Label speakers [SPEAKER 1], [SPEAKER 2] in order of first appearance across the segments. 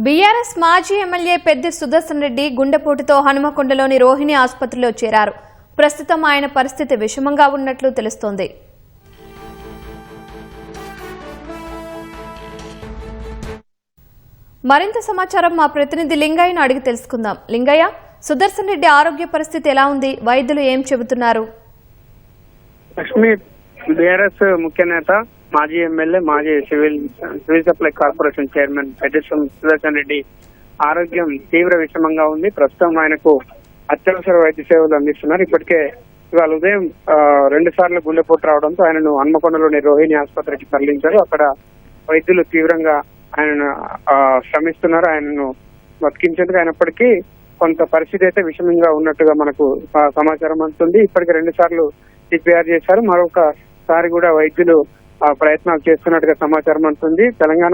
[SPEAKER 1] BRS మాజీ MLA Peddi Sudarshan Reddy గుండెపోటుతో హనుమకొండలోని రోహిణి ఆసుపత్రిలో చేరారు. ప్రస్తుతం ఆయన పరిస్థితి విషమంగా ఉన్నట్లు తెలుస్తోంది. మరింత సమాచారం మా ప్రతినిధి లింగయ్యను అడిగి తెలుసుకుందాం. లింగయ్య, సుదర్శన్ రెడ్డి ఆరోగ్య పరిస్థితి ఎలా ఉంది? వైద్యులు ఏం చెబుతున్నారు?
[SPEAKER 2] లక్ష్మి, బీఆర్ఎస్ ముఖ్య నేత, మాజీ ఎమ్మెల్యే, మాజీ civil supply corporation chairman Peddi Sudarshan Reddy ఆరోగ్యం తీవ్ర విషమంగా ఉంది. ప్రస్తుతం ఆయనకు అత్యవసర వైద్య సేవలు అందిస్తున్నారు. ఇప్పటికే ఇవాళ ఉదయం 2 సార్లు గుండెపోటు రావడంతో ఆయనను హన్మకొండలోని రోహిణి ఆసుపత్రికి తరలించారు. అక్కడ వైద్యులు తీవ్రంగా ఆయనను శ్రమిస్తున్నారు, ఆయనను బతికించేందుకు. అయినప్పటికీ కొంత పరిస్థితి అయితే విషమంగా ఉన్నట్టుగా మనకు సమాచారం అందుతుంది. ఇప్పటికే 2 సార్లు సిపిఆర్ చేశారు. మరొకసారి కూడా వైద్యులు ప్రయత్నాలు చేస్తున్నట్టుగా సమాచారం అందుతుంది. తెలంగాణ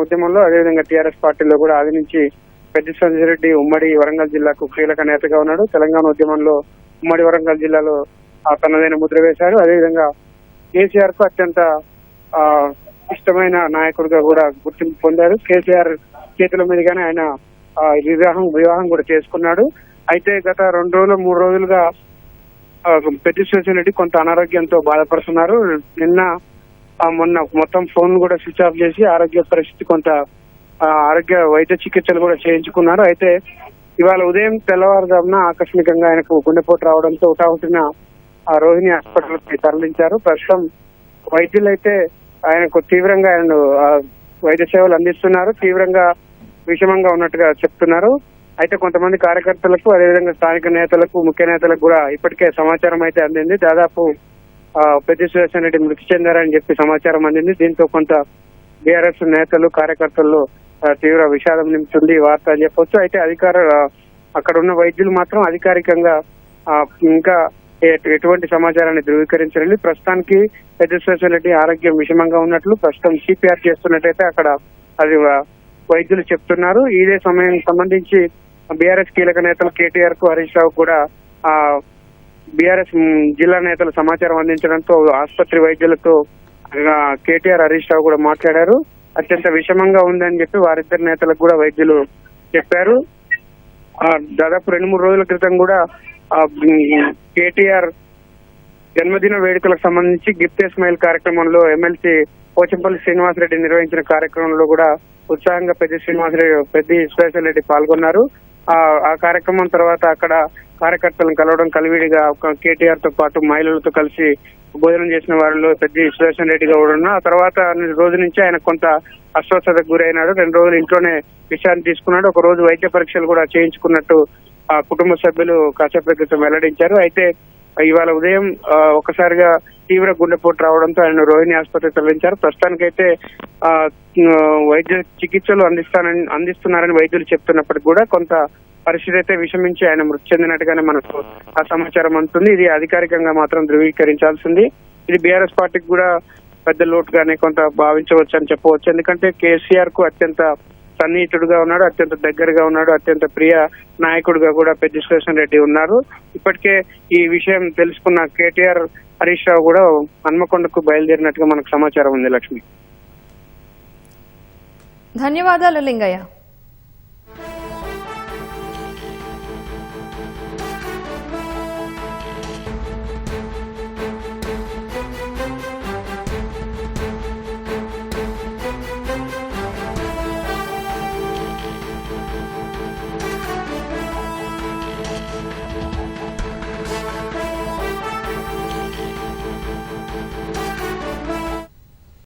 [SPEAKER 2] ఉద్యమంలో అదేవిధంగా టీఆర్ఎస్ పార్టీలో కూడా ఆది నుంచి పెద్ది సుదర్శన్ రెడ్డి ఉమ్మడి వరంగల్ జిల్లాకు కీలక నేతగా ఉన్నాడు. తెలంగాణ ఉద్యమంలో ఉమ్మడి వరంగల్ జిల్లాలో తనదైన ముద్ర వేశారు. అదేవిధంగా కేసీఆర్ కు అత్యంత ఇష్టమైన నాయకుడిగా కూడా గుర్తింపు పొందారు. కేసీఆర్ చేతుల మీదుగానే ఆయన వివాహం కూడా చేసుకున్నాడు. అయితే గత 2-3 రోజులుగా పెద్ది సుదర్శన్ రెడ్డి కొంత అనారోగ్యంతో బాధపడుతున్నారు. మొన్న మొత్తం ఫోన్ కూడా స్విచ్ ఆఫ్ చేసి ఆరోగ్య పరిస్థితి కొంత ఆరోగ్య వైద్య చికిత్సలు కూడా చేయించుకున్నారు. అయితే ఇవాళ ఉదయం తెల్లవారుజామున ఆకస్మికంగా ఆయనకు గుండెపోటు రావడంతో హుటాహుటిన రోహిణి హాస్పిటల్కి తరలించారు. ప్రస్తుతం వైద్యులైతే ఆయనకు తీవ్రంగా ఆయనను వైద్య సేవలు అందిస్తున్నారు. తీవ్రంగా విషమంగా ఉన్నట్టుగా చెప్తున్నారు. అయితే కొంతమంది కార్యకర్తలకు, అదేవిధంగా స్థానిక నేతలకు, ముఖ్య నేతలకు కూడా ఇప్పటికే సమాచారం అయితే అందింది. దాదాపు పెద్ది సుదర్శన్ రెడ్డి మృతి చెందారని చెప్పి సమాచారం అందింది. దీంతో కొంత బీఆర్ఎస్ నేతలు, కార్యకర్తల్లో తీవ్ర విషాదం నింపుతుంది వార్త అని చెప్పొచ్చు. అయితే అక్కడ ఉన్న వైద్యులు మాత్రం అధికారికంగా ఇంకా ఎటువంటి సమాచారాన్ని ధృవీకరించారండి. ప్రస్తుతానికి పెద్ది సుదర్శన్ రెడ్డి ఆరోగ్యం విషమంగా ఉన్నట్లు, ప్రస్తుతం సిపిఆర్ చేస్తున్నట్టయితే అక్కడ అది వైద్యులు చెప్తున్నారు. ఇదే సమయం సంబంధించి బీఆర్ఎస్ కీలక నేతలు కేటీఆర్ కు, హరీష్ రావు కూడా బీఆర్ఎస్ జిల్లా నేతలు సమాచారం అందించడంతో ఆసుపత్రి వైద్యులతో కేటీఆర్, హరీష్ రావు కూడా మాట్లాడారు. అత్యంత విషమంగా ఉందని చెప్పి వారిద్దరు నేతలకు కూడా వైద్యులు చెప్పారు. దాదాపు 2-3 రోజుల క్రితం కూడా కేటీఆర్ జన్మదిన వేడుకలకు సంబంధించి గిఫ్ట్ స్మైల్ కార్యక్రమంలో ఎమ్మెల్సీ పోచంపల్లి శ్రీనివాసరెడ్డి నిర్వహించిన కార్యక్రమంలో కూడా ఉత్సాహంగా పెద్ది సుదర్శన్ రెడ్డి పాల్గొన్నారు. ఆ కార్యక్రమం తర్వాత అక్కడ కార్యకర్తలను కలవడం, కలివిడిగా కేటీఆర్ తో పాటు మహిళలతో కలిసి భోజనం చేసిన వారిలో పెద్ది సుదర్శన్ రెడ్డి కూడా ఉన్నారు. ఆ తర్వాత రోజు నుంచి ఆయన కొంత అస్వస్థతకు గురైనాడు. 2 రోజులు ఇంట్లోనే విశ్రాంతి తీసుకున్నాడు. ఒక రోజు వైద్య పరీక్షలు కూడా చేయించుకున్నట్టు కుటుంబ సభ్యులు కాసేపటి క్రితం వెల్లడించారు. అయితే ఇవాళ ఉదయం ఒకసారిగా తీవ్ర గుండెపోటు రావడంతో ఆయన రోహిణి ఆసుపత్రికి తరలించారు. ప్రస్తుతానికైతే వైద్య చికిత్సలు అందిస్తున్నారని వైద్యులు చెప్తున్నప్పటికీ కూడా కొంత పరిస్థితి అయితే విషమించి ఆయన మృతి చెందినట్టుగానే మనకు ఆ సమాచారం అందుతుంది. ఇది అధికారికంగా మాత్రం ధృవీకరించాల్సింది. ఇది బీఆర్ఎస్ పార్టీకి కూడా పెద్ద లోటుగానే కొంత భావించవచ్చు అని చెప్పవచ్చు. ఎందుకంటే కేసీఆర్ కు అత్యంత సన్నిహితుడుగా ఉన్నాడు, అత్యంత దగ్గరగా ఉన్నాడు, అత్యంత ప్రియ నాయకుడిగా కూడా పెద్ది సుదర్శన్ రెడ్డి ఉన్నారు. ఇప్పటికే ఈ విషయం తెలుసుకున్న కేటీఆర్, హరీష్ రావు కూడా హన్మకొండకు బయలుదేరినట్టుగా మనకు సమాచారం ఉంది. లక్ష్మి,
[SPEAKER 1] ధన్యవాదాలు లింగయ్య.